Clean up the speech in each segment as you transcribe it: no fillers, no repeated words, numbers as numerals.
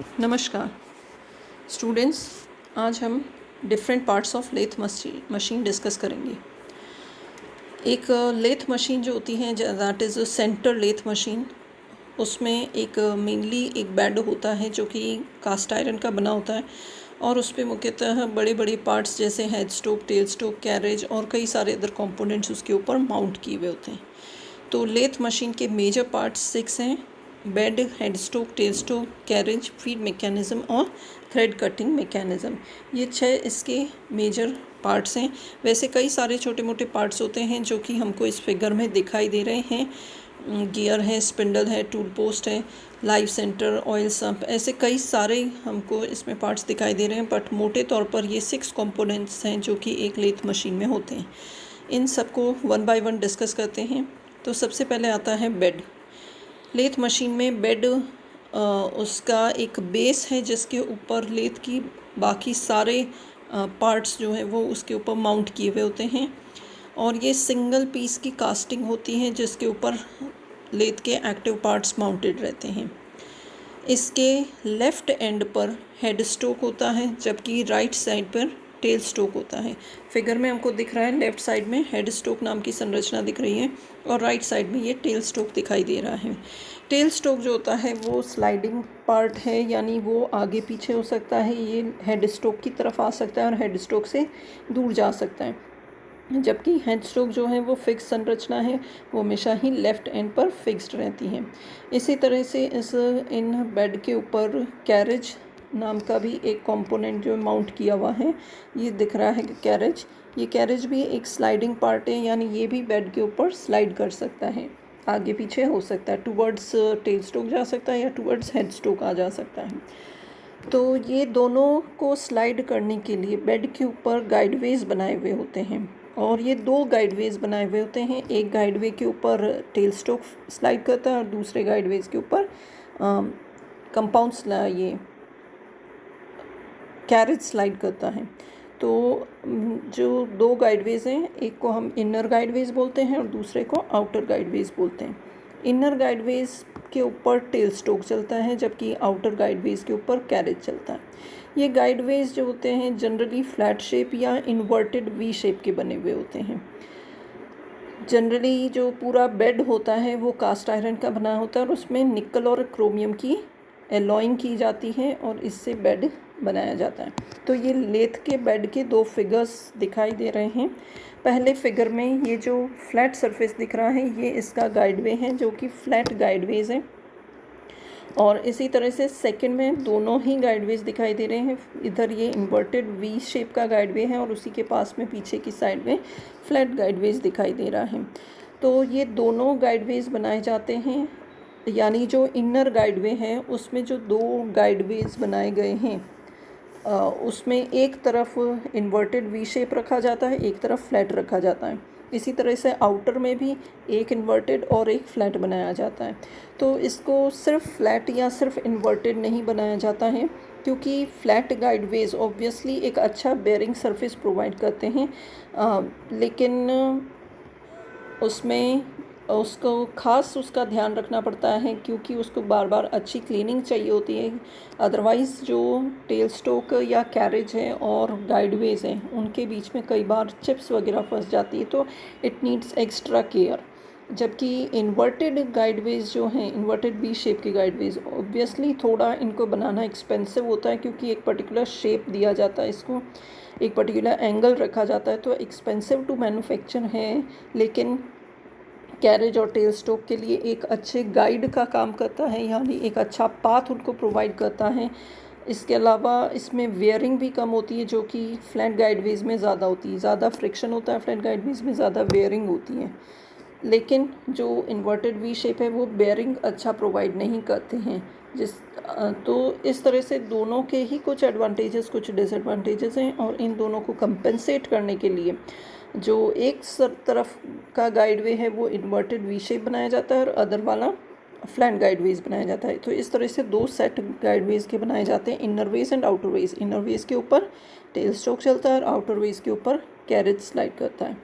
नमस्कार स्टूडेंट्स, आज हम different parts of lathe machine discuss करेंगे। एक लेथ मशीन जो होती है that is centre lathe machine. उसमें एक मेनली एक बेड होता है जो कि कास्ट आयरन का बना होता है और उस पर मुख्यतः बड़े बड़े पार्ट्स जैसे head stock, tail stock, carriage और कई सारे अदर कंपोनेंट्स उसके ऊपर माउंट किए हुए होते हैं। तो लेथ मशीन के मेजर पार्ट्स 6 हैं: bed, head stock, tail stock, carriage, feed mechanism और थ्रेड कटिंग मैकेनिज़्म। ये 6 इसके मेजर पार्ट्स हैं। वैसे कई सारे छोटे मोटे पार्ट्स होते हैं जो कि हमको इस फिगर में दिखाई दे रहे हैं। गियर है, स्पिंडल है, टूल पोस्ट है, लाइव सेंटर, ऑयल सम्प, ऐसे कई सारे हमको इसमें पार्ट्स दिखाई दे रहे हैं। बट मोटे तौर पर ये 6 कंपोनेंट्स हैं जो कि एक लेथ मशीन में होते हैं। इन सबको वन बाय वन डिस्कस करते हैं। तो सबसे पहले आता है बेड। लेथ मशीन में बेड उसका एक बेस है जिसके ऊपर लेथ की बाकी सारे पार्ट्स जो है वो उसके ऊपर माउंट किए हुए होते हैं और ये सिंगल पीस की कास्टिंग होती है जिसके ऊपर लेथ के एक्टिव पार्ट्स माउंटेड रहते हैं। इसके लेफ़्ट एंड पर हेड स्टोक होता है जबकि राइट साइड पर टेल स्टोक होता है। फिगर में हमको दिख रहा है लेफ़्ट साइड में हेड स्टोक नाम की संरचना दिख रही है और राइट साइड में ये टेल स्टोक दिखाई दे रहा है। टेल स्टोक जो होता है वो स्लाइडिंग पार्ट है, यानी वो आगे पीछे हो सकता है। ये हेड स्टोक की तरफ आ सकता है और हेड स्टोक से दूर जा सकता है, जबकि हेड स्टोक जो है वो फिक्स संरचना है, वो हमेशा ही लेफ़्ट एंड पर फिक्स्ड रहती हैं। इसी तरह से इन बेड के ऊपर कैरेज नाम का भी एक कंपोनेंट जो माउंट किया हुआ है, ये दिख रहा है कि कैरेज, ये कैरेज भी एक स्लाइडिंग पार्ट है, यानी ये भी बेड के ऊपर स्लाइड कर सकता है, आगे पीछे हो सकता है, टूवर्ड्स टेल स्टोक जा सकता है या टूवर्ड्स हेड स्टोक आ जा सकता है। तो ये दोनों को स्लाइड करने के लिए बेड के ऊपर गाइडवेज बनाए हुए होते हैं और ये 2 गाइडवेज बनाए हुए होते हैं। एक गाइडवे के ऊपर टेल स्टोक स्लाइड करता है और दूसरे गाइडवेज के ऊपर कंपाउंड ये कैरेज स्लाइड करता है। तो जो 2 गाइडवेज हैं, एक को हम इनर गाइडवेज बोलते हैं और दूसरे को आउटर गाइडवेज बोलते हैं। इनर गाइडवेज के ऊपर टेल स्टोक चलता है जबकि आउटर गाइडवेज के ऊपर कैरेज चलता है। ये गाइडवेज जो होते हैं जनरली फ्लैट शेप या इन्वर्टेड वी शेप के बने हुए होते हैं। जनरली जो पूरा बेड होता है वो कास्ट आयरन का बना होता है और उसमें निकल और क्रोमियम की एलॉइंग की जाती है और इससे बेड बनाया जाता है। तो ये लेथ के बेड के 2 फिगर्स दिखाई दे रहे हैं। पहले फिगर में ये जो फ्लैट सरफेस दिख रहा है ये इसका गाइडवे है जो कि फ्लैट गाइडवेज है और इसी तरह से सेकंड में दोनों ही गाइडवेज दिखाई दे रहे हैं। इधर ये इन्वर्टेड वी शेप का गाइडवे है और उसी के पास में पीछे की साइड में फ्लैट गाइडवेज दिखाई दे रहा है। तो ये दोनों गाइडवेज बनाए जाते हैं, यानी जो इनर गाइडवे है उसमें जो 2 गाइडवेज बनाए गए हैं उसमें एक तरफ इन्वर्टेड वी शेप रखा जाता है, एक तरफ फ्लैट रखा जाता है। इसी तरह से आउटर में भी एक इन्वर्टेड और एक फ्लैट बनाया जाता है। तो इसको सिर्फ फ्लैट या सिर्फ इन्वर्टेड नहीं बनाया जाता है क्योंकि फ्लैट गाइडवेज ऑब्वियसली एक अच्छा बेयरिंग सरफेस प्रोवाइड करते हैं, लेकिन उसमें उसको ख़ास उसका ध्यान रखना पड़ता है क्योंकि उसको बार बार अच्छी क्लीनिंग चाहिए होती है। अदरवाइज़ जो टेल स्टोक या कैरेज है और गाइडवेज हैं उनके बीच में कई बार चिप्स वगैरह फंस जाती है, तो इट नीड्स एक्स्ट्रा केयर। जबकि इन्वर्टेड गाइडवेज जो हैं, इन्वर्टेड वी शेप के गाइडवेज, ऑब्वियसली थोड़ा इनको बनाना एक्सपेंसिव होता है क्योंकि एक पर्टिकुलर शेप दिया जाता है, इसको एक पर्टिकुलर एंगल रखा जाता है, तो एक्सपेंसिव टू मैन्युफैक्चर है। लेकिन कैरेज और टेल स्टोक के लिए एक अच्छे गाइड का काम करता है, यानी एक अच्छा पाथ उनको प्रोवाइड करता है। इसके अलावा इसमें वेयरिंग भी कम होती है जो कि फ्लैट गाइडवेज में ज़्यादा होती है। ज़्यादा फ्रिक्शन होता है फ्लैट गाइडवेज में, ज़्यादा वेयरिंग होती है। लेकिन जो इन्वर्टेड वी शेप है वो बेयरिंग अच्छा प्रोवाइड नहीं करते हैं। तो इस तरह से दोनों के ही कुछ एडवांटेजेस कुछ डिसएडवांटेजेस हैं और इन दोनों को कंपेंसेट करने के लिए जो एक तरफ का गाइडवे है वो इन्वर्टेड वी शेप बनाया जाता है और अदर वाला फ्लैट गाइडवेज बनाया जाता है। तो इस तरह से 2 सेट गाइडवेज के बनाए जाते हैं, inner ways and outer ways. Inner ways के ऊपर टेल स्टोक चलता है और आउटर वेज के ऊपर कैरेज स्लाइड करता है।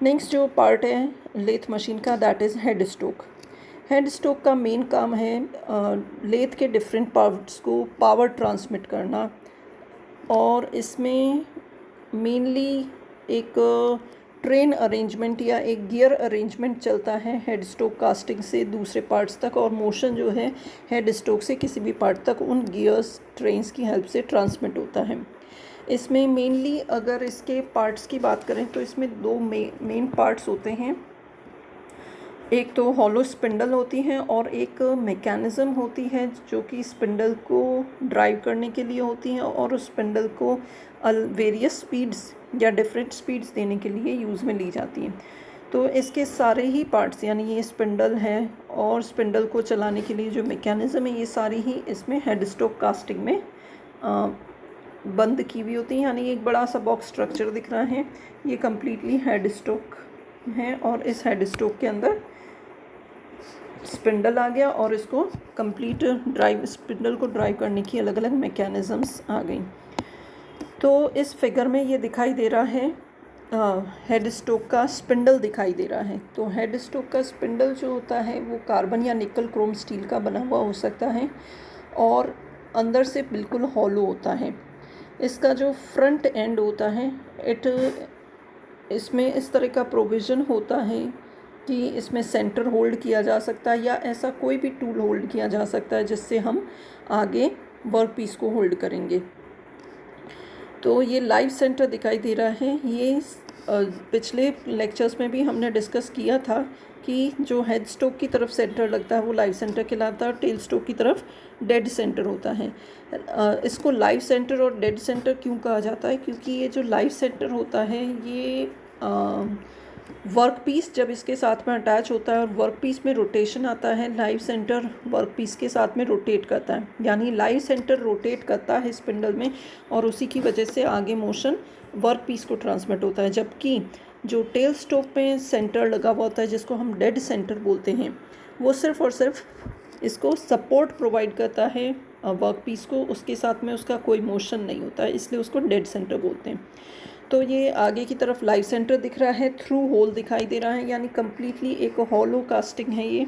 नेक्स्ट जो पार्ट है लेथ मशीन का that is head stock. Head stock का मेन काम है लेथ के डिफरेंट पार्ट्स को पावर ट्रांसमिट करना, और इसमें मेनली एक ट्रेन अरेंजमेंट या एक गियर अरेंजमेंट चलता है हेड स्टोक कास्टिंग से दूसरे पार्ट्स तक, और मोशन जो है हेड स्टोक से किसी भी पार्ट तक उन गियर्स ट्रेन्स की हेल्प से ट्रांसमिट होता है। इसमें मेनली अगर इसके पार्ट्स की बात करें तो इसमें दो मेन पार्ट्स होते हैं। एक तो हॉलो स्पिंडल होती है और एक मैकेनिज़्म होती है जो कि स्पिंडल को ड्राइव करने के लिए होती है और उस स्पिंडल को वेरियस स्पीड्स या डिफरेंट स्पीड्स देने के लिए यूज़ में ली जाती हैं। तो इसके सारे ही पार्ट्स, यानी ये स्पिंडल है और स्पिंडल को चलाने के लिए जो मैकेनिज़्म है, ये सारी ही इसमें हेड स्टोक कास्टिंग में बंद की हुई होती है। यानी एक बड़ा सा बॉक्स स्ट्रक्चर दिख रहा है, ये कम्प्लीटली हेड स्टोक है और इस हेड स्टोक के अंदर स्पिंडल आ गया और इसको कंप्लीट स्पिंडल को ड्राइव करने की अलग अलग मैकेनिज़म्स आ गई। तो इस फिगर में ये दिखाई दे रहा है हेड स्टोक का स्पिंडल दिखाई दे रहा है। तो हेड स्टोक का स्पिंडल जो होता है वो कार्बन या निकल क्रोम स्टील का बना हुआ हो सकता है और अंदर से बिल्कुल हॉलो होता है। इसका जो फ्रंट एंड होता है इसमें इस तरह का प्रोविज़न होता है कि इसमें सेंटर होल्ड किया जा सकता है या ऐसा कोई भी टूल होल्ड किया जा सकता है जिससे हम आगे वर्क पीस को होल्ड करेंगे। तो ये लाइव सेंटर दिखाई दे रहा है। ये पिछले लेक्चर्स में भी हमने डिस्कस किया था कि जो हेड स्टोक की तरफ सेंटर लगता है वो लाइव सेंटर कहलाता है और टेल स्टोक की तरफ डेड सेंटर होता है। इसको लाइव सेंटर और डेड सेंटर क्यों कहा जाता है? क्योंकि ये जो लाइव सेंटर होता है ये वर्क पीस जब इसके साथ में अटैच होता है और वर्क पीस में रोटेशन आता है, लाइव सेंटर वर्क पीस के साथ में रोटेट करता है, यानी लाइव सेंटर रोटेट करता है स्पिंडल में और उसी की वजह से आगे मोशन वर्क पीस को ट्रांसमिट होता है। जबकि जो टेल स्टोक में सेंटर लगा हुआ होता है जिसको हम डेड सेंटर बोलते हैं, वो सिर्फ और सिर्फ इसको सपोर्ट प्रोवाइड करता है वर्क पीस को, उसके साथ में उसका कोई मोशन नहीं होता है, इसलिए उसको डेड सेंटर बोलते हैं। तो ये आगे की तरफ लाइव सेंटर दिख रहा है, थ्रू होल दिखाई दे रहा है, यानी कम्प्लीटली एक हॉलो कास्टिंग है ये।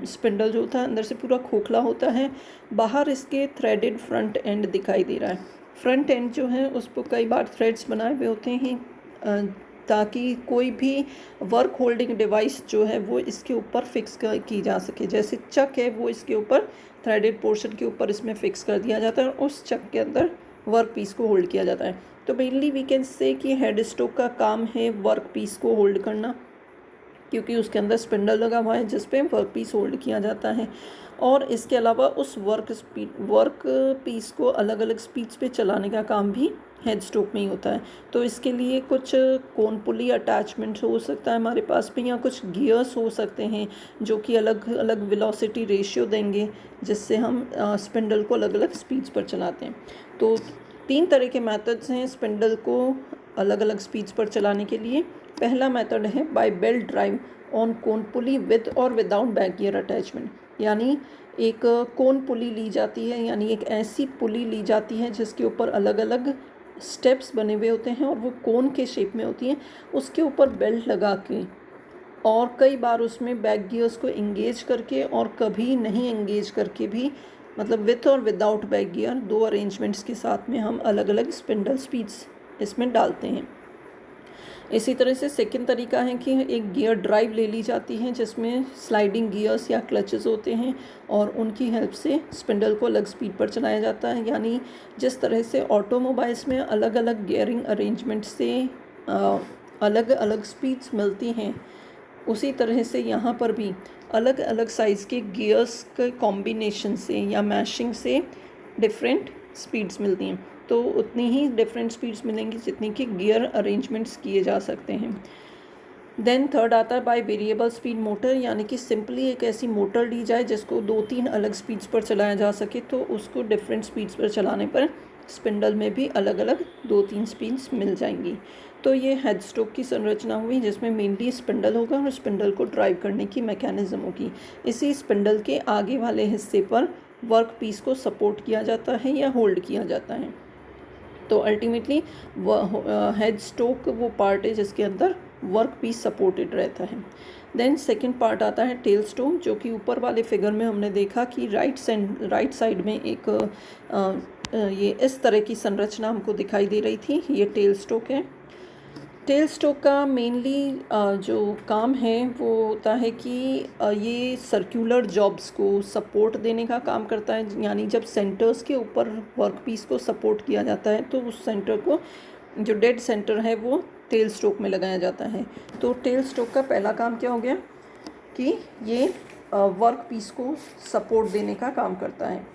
स्पिंडल जो होता है अंदर से पूरा खोखला होता है, बाहर इसके थ्रेडेड फ्रंट एंड दिखाई दे रहा है। फ्रंट एंड जो है उस पर कई बार थ्रेड्स बनाए हुए होते हैं ताकि कोई भी वर्क होल्डिंग डिवाइस जो है वो इसके ऊपर फिक्स की जा सके। जैसे चक है वो इसके ऊपर थ्रेडेड पोर्शन के ऊपर इसमें फिक्स कर दिया जाता है और उस चक के अंदर वर्क पीस को होल्ड किया जाता है। तो मेनली वी कैन से कि हेड स्टोक का काम है वर्क पीस को होल्ड करना, क्योंकि उसके अंदर स्पिंडल लगा हुआ है जिस पे वर्क पीस होल्ड किया जाता है। और इसके अलावा उस वर्क पीस को अलग अलग स्पीड्स पे चलाने का काम भी हेड स्टोक में ही होता है। तो इसके लिए कुछ कोन पुली अटैचमेंट हो सकता है हमारे पास भी, या कुछ गियर्स हो सकते हैं जो कि अलग अलग वेलोसिटी रेशियो देंगे जिससे हम स्पिंडल को अलग अलग स्पीड्स पर चलाते हैं। तो 3 तरह के मेथड्स हैं स्पिंडल को अलग अलग स्पीड्स पर चलाने के लिए। पहला मेथड है by belt drive on cone pulley with और विदाउट बैक गियर अटैचमेंट, यानी एक कोन पुली ली जाती है, यानी एक ऐसी पुली ली जाती है जिसके ऊपर अलग अलग स्टेप्स बने हुए होते हैं और वो कोन के शेप में होती हैं, उसके ऊपर बेल्ट लगा के और कई बार उसमें बैक गियर्स को इंगेज करके और कभी नहीं इंगेज करके भी, मतलब विथ और विदाउट बैक गियर 2 अरेंजमेंट्स के साथ में हम अलग अलग स्पिंडल स्पीड्स इसमें डालते हैं। इसी तरह से सेकंड तरीका है कि एक गियर ड्राइव ले ली जाती है जिसमें स्लाइडिंग गियर्स या क्लचेस होते हैं और उनकी हेल्प से स्पिंडल को अलग स्पीड पर चलाया जाता है। यानी जिस तरह से ऑटोमोबाइल्स में अलग अलग गियरिंग अरेंजमेंट से अलग अलग स्पीड्स मिलती हैं, उसी तरह से यहाँ पर भी अलग अलग साइज़ के गियर्स के कॉम्बिनेशन से या मैशिंग से डिफरेंट स्पीड्स मिलती हैं। तो उतनी ही डिफरेंट स्पीड्स मिलेंगी जितनी कि गियर अरेंजमेंट्स किए जा सकते हैं। देन थर्ड आता है बाय वेरिएबल स्पीड मोटर, यानी कि सिंपली एक ऐसी मोटर ली जाए जिसको 2-3 अलग स्पीड्स पर चलाया जा सके, तो उसको डिफरेंट स्पीड्स पर चलाने पर स्पिंडल में भी अलग अलग 2-3 स्पीड्स मिल जाएंगी। तो ये हेड स्टोक की संरचना हुई जिसमें मेनली स्पिंडल होगा और स्पिंडल को ड्राइव करने की मैकेनिज्म होगी। इसी स्पिंडल के आगे वाले हिस्से पर वर्क पीस को सपोर्ट किया जाता है या होल्ड किया जाता है। तो अल्टीमेटली हेड स्टोक वो पार्ट है जिसके अंदर वर्क पीस सपोर्टेड रहता है। देन सेकंड पार्ट आता है टेल स्टोक, जो कि ऊपर वाले फिगर में हमने देखा कि राइट साइड में एक ये इस तरह की संरचना हमको दिखाई दे रही थी, ये टेल स्टोक है। टेल स्टोक का मेनली जो काम है वो होता है कि ये सर्कुलर जॉब्स को सपोर्ट देने का काम करता है, यानी जब सेंटर्स के ऊपर वर्क पीस को सपोर्ट किया जाता है तो उस सेंटर को, जो डेड सेंटर है, वो टेल स्टोक में लगाया जाता है। तो टेल स्टोक का पहला काम क्या हो गया कि ये वर्क पीस को सपोर्ट देने का काम करता है।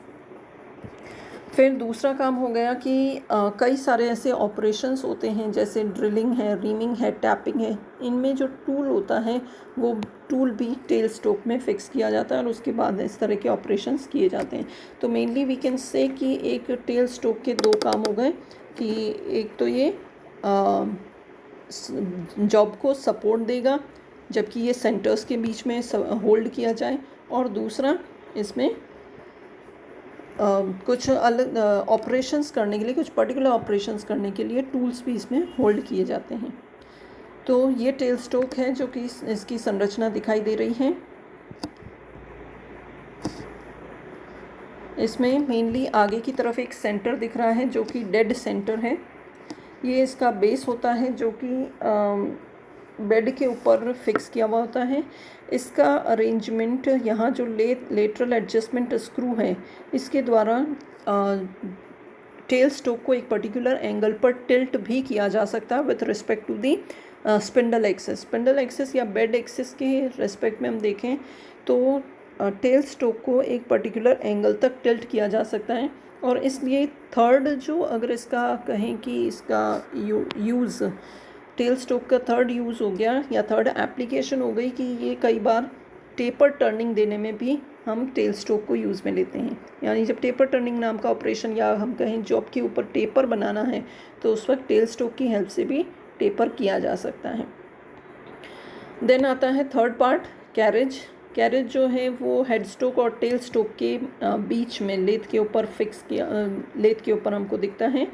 फिर दूसरा काम हो गया कि कई सारे ऐसे ऑपरेशंस होते हैं, जैसे ड्रिलिंग है, रीमिंग है, टैपिंग है। इनमें जो टूल होता है वो टूल भी टेल स्टोक में फिक्स किया जाता है और उसके बाद इस तरह के ऑपरेशंस किए जाते हैं। तो मेनली वी कैन से कि एक टेल स्टोक के दो काम हो गए कि एक तो ये जॉब को सपोर्ट देगा जबकि ये सेंटर्स के बीच में होल्ड किया जाए, और दूसरा इसमें कुछ अलग ऑपरेशंस करने के लिए, कुछ पर्टिकुलर ऑपरेशंस करने के लिए टूल्स भी इसमें होल्ड किए जाते हैं। तो ये टेल स्टोक है जो कि इसकी संरचना दिखाई दे रही है। इसमें मेनली आगे की तरफ एक सेंटर दिख रहा है जो कि डेड सेंटर है। ये इसका बेस होता है जो कि बेड के ऊपर फिक्स किया हुआ होता है। इसका अरेंजमेंट यहाँ जो लेटरल एडजस्टमेंट स्क्रू है, इसके द्वारा टेल स्टोक को एक पर्टिकुलर एंगल पर टिल्ट भी किया जा सकता है with respect to the spindle axis या बेड एक्सिस के रिस्पेक्ट में हम देखें तो टेल स्टोक को एक पर्टिकुलर एंगल तक टिल्ट किया जा सकता है। और इसलिए थर्ड जो, अगर इसका कहें कि इसका यूज़, टेल स्टोक का थर्ड यूज़ हो गया या थर्ड एप्लीकेशन हो गई कि ये कई बार टेपर टर्निंग देने में भी हम टेल स्टोक को यूज़ में लेते हैं। यानी जब टेपर टर्निंग नाम का ऑपरेशन या हम कहें जॉब के ऊपर टेपर बनाना है तो उस वक्त टेल स्टोक की हेल्प से भी टेपर किया जा सकता है। देन आता है थर्ड पार्ट कैरेज जो है वो हेड स्टोक और टेल स्टोक के बीच में लेथ के ऊपर फिक्स किया, लेथ के ऊपर हमको दिखता है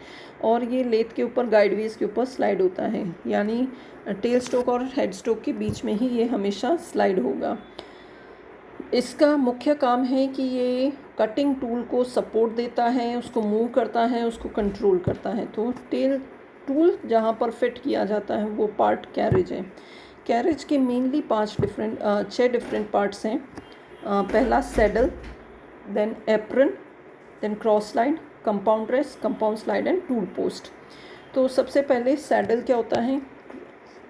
और ये लेथ के ऊपर गाइडवेज के ऊपर स्लाइड होता है, यानी टेल स्टोक और हेड स्टोक के बीच में ही ये हमेशा स्लाइड होगा। इसका मुख्य काम है कि ये कटिंग टूल को सपोर्ट देता है, उसको मूव करता है, उसको कंट्रोल करता है। तो टेल टूल जहाँ पर फिट किया जाता है वो पार्ट कैरेज है। कैरेज के मेनली 6 डिफरेंट पार्ट्स हैं। पहला saddle, then apron, then cross slide, compound rest, compound slide and tool post. तो सबसे पहले सैडल क्या होता है?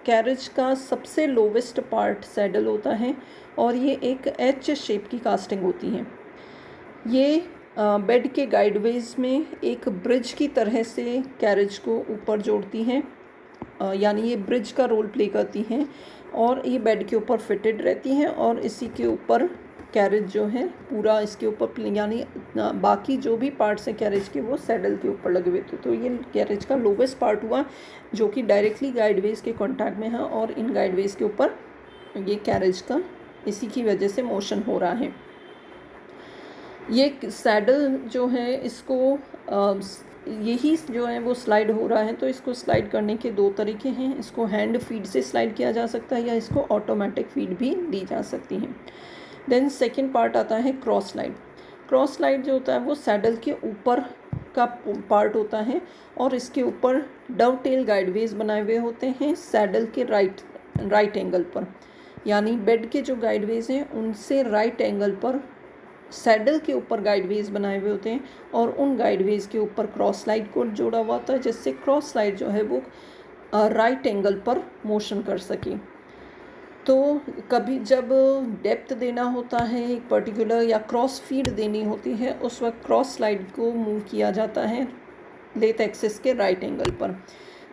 कैरेज का सबसे लोवेस्ट पार्ट सैडल होता है और ये एक एच शेप की कास्टिंग होती है। ये बेड के गाइडवेज में एक ब्रिज की तरह से कैरेज को ऊपर जोड़ती हैं, यानी ये ब्रिज का रोल प्ले करती हैं और ये बेड के ऊपर फिटेड रहती हैं और इसी के ऊपर कैरेज जो है पूरा इसके ऊपर, यानी बाकी जो भी पार्ट्स हैं कैरेज के वो सैडल के ऊपर लगे हुए थे। तो ये कैरेज का लोवेस्ट पार्ट हुआ जो कि डायरेक्टली गाइडवेज के कांटेक्ट में है और इन गाइडवेज के ऊपर ये कैरेज का इसी की वजह से मोशन हो रहा है। ये सैडल जो है इसको यही जो है वो स्लाइड हो रहा है, तो इसको स्लाइड करने के दो तरीके हैं। इसको हैंड फीड से स्लाइड किया जा सकता है या इसको ऑटोमेटिक फीड भी दी जा सकती है। देन सेकंड पार्ट आता है क्रॉस स्लाइड। क्रॉस स्लाइड जो होता है वो सैडल के ऊपर का पार्ट होता है और इसके ऊपर डव टेल गाइडवेज बनाए हुए होते हैं सैडल के राइट एंगल पर, यानी बेड के जो गाइडवेज हैं उनसे राइट एंगल पर सैडल के ऊपर गाइडवेज बनाए हुए होते हैं और उन गाइडवेज के ऊपर क्रॉस स्लाइड को जोड़ा हुआ होता है जिससे क्रॉस स्लाइड जो है वो राइट एंगल पर मोशन कर सके। तो कभी जब डेप्थ देना होता है एक पर्टिकुलर या क्रॉस फीड देनी होती है उस वक्त क्रॉस स्लाइड को मूव किया जाता है लेथ एक्सिस के राइट एंगल पर।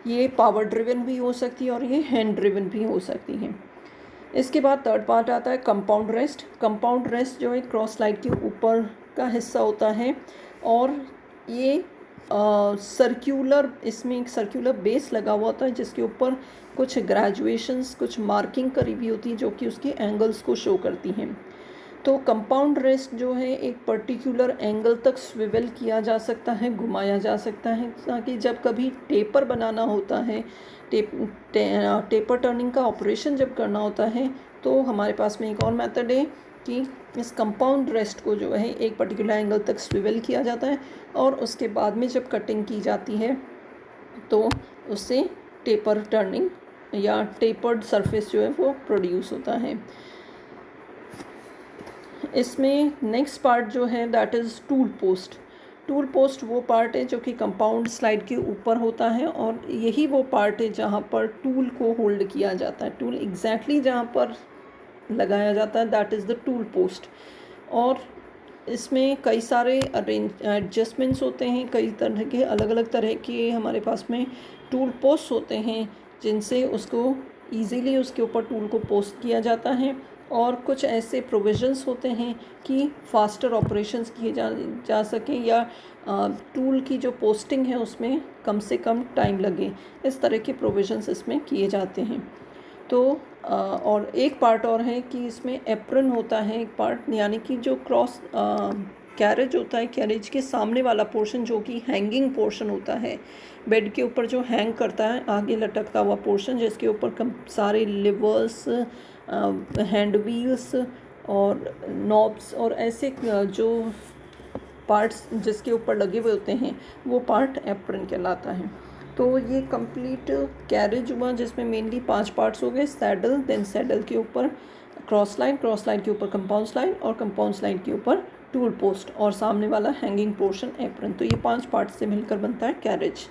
ये पावर ड्रिवन भी हो सकती है और ये हैंड ड्रिवन भी हो सकती है। इसके बाद थर्ड पार्ट आता है कंपाउंड रेस्ट। कंपाउंड रेस्ट जो है क्रॉस स्लाइड के ऊपर का हिस्सा होता है और ये सर्क्यूलर, इसमें एक सर्क्यूलर बेस लगा हुआ होता है जिसके ऊपर कुछ ग्रेजुएशंस, कुछ मार्किंग करी हुई होती है जो कि उसके एंगल्स को शो करती हैं। तो कंपाउंड रेस्ट जो है एक पर्टिकुलर एंगल तक स्विवेल किया जा सकता है, घुमाया जा सकता है, ताकि जब कभी टेपर बनाना होता है, टेपर टर्निंग का ऑपरेशन जब करना होता है, तो हमारे पास में एक और मेथड है कि इस कंपाउंड रेस्ट को जो है एक पर्टिकुलर एंगल तक स्विवेल किया जाता है और उसके बाद में जब कटिंग की जाती है तो उससे टेपर टर्निंग या टेपर्ड सरफेस जो है वो प्रोड्यूस होता है। इसमें नेक्स्ट पार्ट जो है that is tool post. Tool post वो पार्ट है जो कि कंपाउंड स्लाइड के ऊपर होता है और यही वो पार्ट है जहाँ पर टूल को होल्ड किया जाता है। टूल एग्जैक्टली जहाँ पर लगाया जाता है that is the tool post. और इसमें कई सारे एडजस्टमेंट्स होते हैं, कई तरह के अलग अलग तरह के हमारे पास में टूल पोस्ट होते हैं जिनसे उसको ईज़िली उसके ऊपर टूल को पोस्ट किया जाता है। और कुछ ऐसे प्रोविजंस होते हैं कि फास्टर ऑपरेशंस किए जा सकें या टूल की जो पोस्टिंग है उसमें कम से कम टाइम लगे, इस तरह के प्रोविजंस इसमें किए जाते हैं। तो और एक पार्ट और है कि इसमें एप्रन होता है एक पार्ट, यानी कि जो क्रॉस कैरेज होता है, कैरेज के सामने वाला पोर्शन जो कि हैंगिंग पोर्शन होता है, बेड के ऊपर जो हैंग करता है आगे लटकता हुआ पोर्शन, जिसके ऊपर सारे लिवर्स, हैंड व्हील्स और नॉब्स और ऐसे जो पार्ट्स जिसके ऊपर लगे हुए होते हैं वो पार्ट एप्रन कहलाता है। तो ये कंप्लीट कैरेज हुआ जिसमें मेनली 5 पार्ट्स हो गए। सैडल, देन सैडल के ऊपर क्रॉस लाइन, क्रॉस लाइन के ऊपर कंपाउंड स्लाइड और कंपाउंड स्लाइड के ऊपर टूल पोस्ट और सामने वाला हैंगिंग पोर्शन एप्रन। तो ये 5 पार्ट से मिलकर बनता है कैरेज।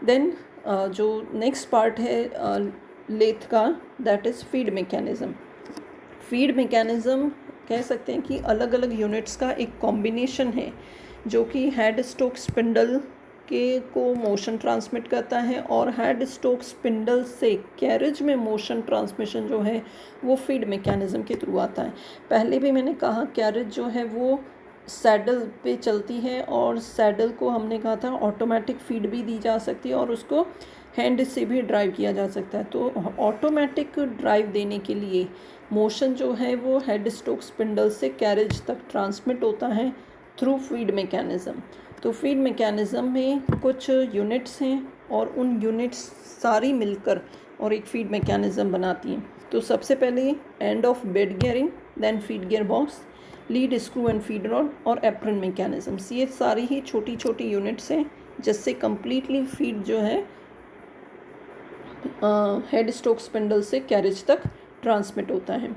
देन जो नेक्स्ट पार्ट है लेथ का that is feed mechanism. Feed mechanism कह सकते हैं कि अलग अलग यूनिट्स का एक कॉम्बिनेशन है जो कि हेड स्टोक स्पिंडल के को मोशन ट्रांसमिट करता है और हेड स्टोक स्पिंडल से कैरेज में मोशन ट्रांसमिशन जो है वो फीड मैकेनिज़्म के थ्रू आता है। पहले भी मैंने कहा कैरेज जो है वो सैडल पे चलती है और सैडल को हमने कहा था ऑटोमेटिक फीड भी दी जा सकती है और उसको हैंड से भी ड्राइव किया जा सकता है। तो ऑटोमेटिक ड्राइव देने के लिए मोशन जो है वो हेड स्टोक स्पिंडल से कैरेज तक ट्रांसमिट होता है थ्रू फीड मैकेनिज़्म। तो फीड मैकेनिज़्म में कुछ यूनिट्स हैं और उन यूनिट्स सारी मिलकर और एक फीड मैकेनिज़्म बनाती हैं। तो सबसे पहले end of bed gearing, then feed gear box, lead screw and feed rod और एप्रन मैकेनिज़्म। ये सारी ही छोटी छोटी यूनिट्स हैं जिससे कम्प्लीटली फीड जो है हेड स्टोक स्पिंडल से कैरेज तक ट्रांसमिट होता है।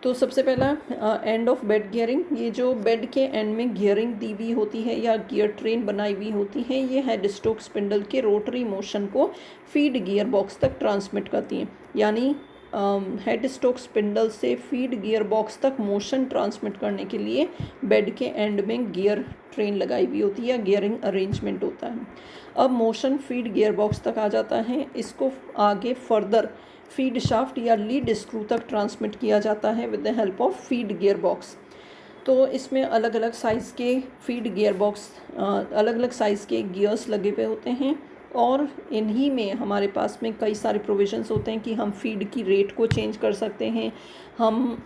तो सबसे पहला एंड ऑफ बेड गियरिंग, ये जो बेड के एंड में गियरिंग दी हुई होती है या गियर ट्रेन बनाई हुई होती है, ये हेड स्टोक स्पिंडल के रोटरी मोशन को फीड गियर बॉक्स तक ट्रांसमिट करती हैं। यानी हेड स्टोक स्पिंडल से फीड गियर बॉक्स तक मोशन ट्रांसमिट करने के लिए बेड के एंड में गियर ट्रेन लगाई हुई होती है या गियरिंग अरेंजमेंट होता है। अब मोशन फीड गियर बॉक्स तक आ जाता है, इसको आगे फर्दर फीड शाफ्ट या लीड स्क्रू तक ट्रांसमिट किया जाता है with the help of feed gear box. तो इसमें अलग अलग साइज़ के फीड गियर बॉक्स, अलग अलग साइज़ के गियर्स लगे हुए होते हैं और इन्हीं में हमारे पास में कई सारे प्रोविजंस होते हैं कि हम फीड की रेट को चेंज कर सकते हैं, हम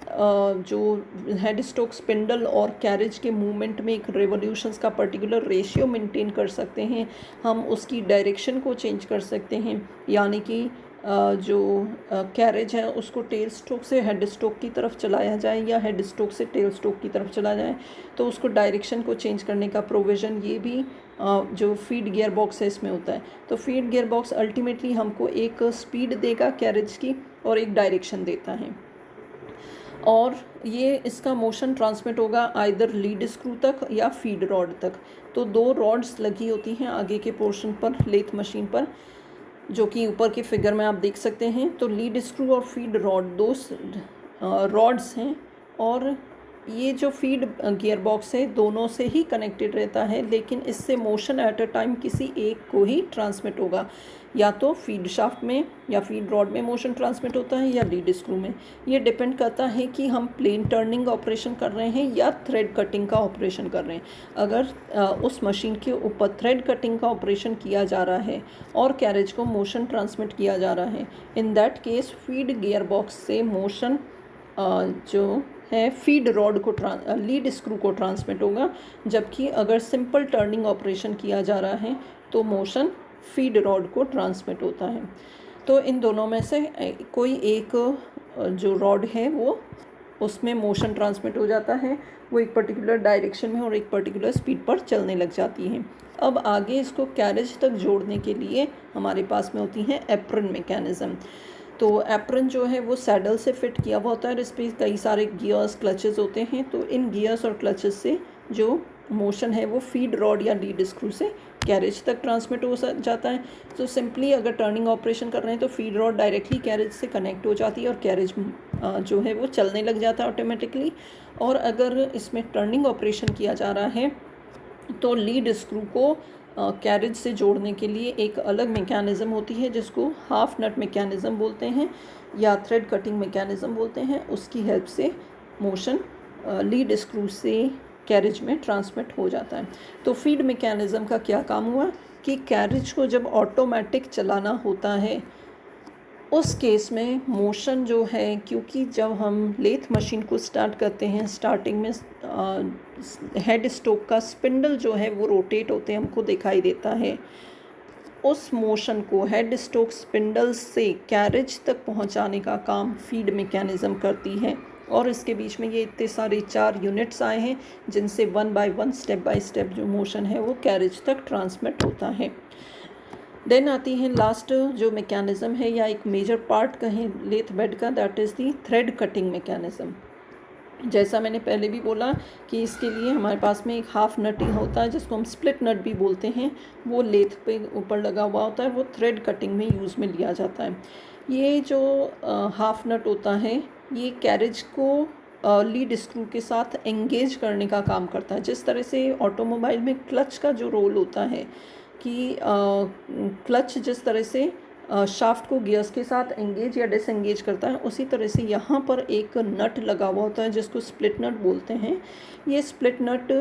जो हेड स्टोक स्पिंडल और कैरेज के मूवमेंट में एक रेवोल्यूशंस का पर्टिकुलर रेशियो मेंटेन कर सकते हैं, हम उसकी डायरेक्शन को चेंज कर सकते हैं, यानी कि जो कैरेज है उसको टेल स्ट्रोक से हेड स्ट्रोक की तरफ चलाया जाए या हेड स्ट्रोक से टेल स्ट्रोक की तरफ चला जाए, तो उसको डायरेक्शन को चेंज करने का प्रोविज़न ये भी जो फीड गियर बॉक्स है इसमें होता है। तो फीड गियर बॉक्स अल्टीमेटली हमको एक स्पीड देगा कैरेज की और एक डायरेक्शन देता है और ये इसका मोशन ट्रांसमिट होगा आइदर लीड स्क्रू तक या फीड रॉड तक। तो 2 रॉड्स लगी होती हैं आगे के पोर्शन पर लेथ मशीन पर, जो कि ऊपर के फिगर में आप देख सकते हैं। तो लीड स्क्रू और फीड रॉड 2 रॉड्स हैं और ये जो फीड गियर बॉक्स है दोनों से ही कनेक्टेड रहता है, लेकिन इससे मोशन एट अ टाइम किसी एक को ही ट्रांसमिट होगा, या तो फीड शाफ्ट में या फीड रॉड में मोशन ट्रांसमिट होता है या लीड स्क्रू में। ये डिपेंड करता है कि हम प्लेन टर्निंग ऑपरेशन कर रहे हैं या थ्रेड कटिंग का ऑपरेशन कर रहे हैं। अगर उस मशीन के ऊपर थ्रेड कटिंग का ऑपरेशन किया जा रहा है और कैरेज को मोशन ट्रांसमिट किया जा रहा है, in that case feed gear box से मोशन जो है फीड रॉड को लीड स्क्रू को ट्रांसमिट होगा, जबकि अगर सिंपल टर्निंग ऑपरेशन किया जा रहा है तो मोशन फीड रॉड को ट्रांसमिट होता है। तो इन दोनों में से कोई एक जो रॉड है वो उसमें मोशन ट्रांसमिट हो जाता है, वो एक पर्टिकुलर डायरेक्शन में और एक पर्टिकुलर स्पीड पर चलने लग जाती है। अब आगे इसको कैरेज तक जोड़ने के लिए हमारे पास में होती हैं एप्रन मैकेनिज़्म। तो एप्रन जो है वो सैडल से फिट किया हुआ होता है और इस पर कई सारे गियर्स क्लचेस होते हैं। तो इन गियर्स और क्लचेस से जो मोशन है वो फीड रॉड या लीड स्क्रू से कैरेज तक ट्रांसमिट हो जाता है। तो सिंपली अगर टर्निंग ऑपरेशन कर रहे हैं तो फीड रॉड डायरेक्टली कैरेज से कनेक्ट हो जाती है और कैरेज जो है वो चलने लग जाता है ऑटोमेटिकली। और अगर इसमें टर्निंग ऑपरेशन किया जा रहा है तो लीड स्क्रू को कैरेज से जोड़ने के लिए एक अलग मैकेनिज़्म होती है जिसको हाफ नट मैकेनिज़्म बोलते हैं या थ्रेड कटिंग मैकेनिज़्म बोलते हैं। उसकी हेल्प से मोशन लीड स्क्रू से कैरेज में ट्रांसमिट हो जाता है। तो फीड मैकेनिज़्म का क्या काम हुआ कि कैरेज को जब ऑटोमेटिक चलाना होता है उस केस में मोशन जो है, क्योंकि जब हम लेथ मशीन को स्टार्ट करते हैं स्टार्टिंग में हेड स्टोक का स्पिंडल जो है वो रोटेट होते हैं हमको दिखाई देता है। उस मोशन को हेड स्टोक स्पिंडल से कैरेज तक पहुंचाने का काम फीड मैकेनिज़्म करती है। और इसके बीच में ये इतने सारे 4 यूनिट्स आए हैं जिनसे 1 बाय 1 स्टेप बाय स्टेप जो मोशन है वो कैरेज तक ट्रांसमिट होता है। देन आती है लास्ट जो मैकेनिज़्म है या एक मेजर पार्ट कहें लेथ बेड का, that is the thread cutting mechanism. जैसा मैंने पहले भी बोला कि इसके लिए हमारे पास में एक हाफ नट ही होता है जिसको हम स्प्लिट नट भी बोलते हैं, वो लेथ पे ऊपर लगा हुआ होता है, वो थ्रेड कटिंग में यूज़ में लिया जाता है। ये जो हाफ नट होता है ये कैरेज को लीड स्क्रू के साथ एंगेज करने का काम करता है। जिस तरह से ऑटोमोबाइल में क्लच का जो रोल होता है कि क्लच जिस तरह से शाफ्ट को गियर्स के साथ एंगेज या डिसएंगेज करता है, उसी तरह से यहाँ पर एक नट लगा हुआ होता है जिसको स्प्लिट नट बोलते हैं। ये स्प्लिट नट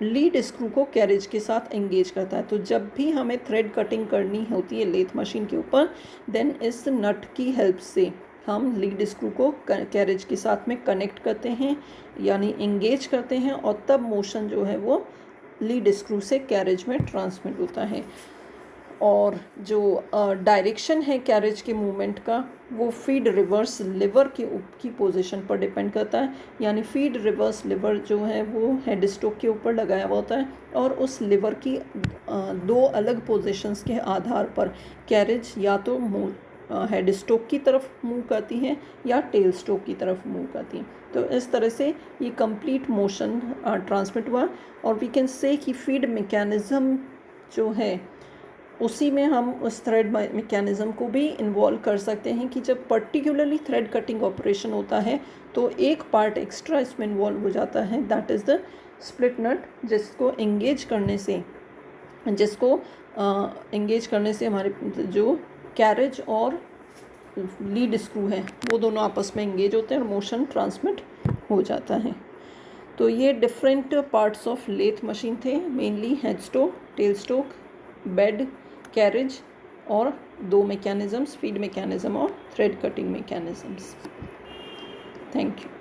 लीड स्क्रू को कैरेज के साथ एंगेज करता है। तो जब भी हमें थ्रेड कटिंग करनी होती है लेथ मशीन के ऊपर, देन इस नट की हेल्प से हम लीड स्क्रू को कैरेज के साथ में कनेक्ट करते हैं यानी एंगेज करते हैं, और तब मोशन जो है वो लीड स्क्रू से कैरेज में ट्रांसमिट होता है। और जो डायरेक्शन है कैरेज के मूवमेंट का वो फीड रिवर्स लिवर की पोजीशन पर डिपेंड करता है। यानी फीड रिवर्स लिवर जो है वो हेड स्टोक के ऊपर लगाया हुआ होता है और उस लिवर की 2 अलग पोजीशंस के आधार पर कैरेज या तो हेड स्टोक की तरफ मूव करती है या टेल स्टोक की तरफ मूव करती है। तो इस तरह से ये कंप्लीट मोशन ट्रांसमिट हुआ। और वी कैन से कि फीड मैकेनिज़्म जो है उसी में हम उस थ्रेड मैकेनिज़्म को भी इन्वॉल्व कर सकते हैं कि जब पर्टिकुलरली थ्रेड कटिंग ऑपरेशन होता है तो एक पार्ट एक्स्ट्रा इसमें इन्वॉल्व हो जाता है, दैट इज़ द स्प्लिट नट, जिसको एंगेज करने से हमारे जो कैरेज और लीड स्क्रू है वो दोनों आपस में एंगेज होते हैं और मोशन ट्रांसमिट हो जाता है। तो ये different parts of lathe machine थे, mainly head stock, tail stock, bed, carriage और 2 मैकेनिज़म्स, फीड मैकेनिज़्म और thread cutting mechanisms. Thank you.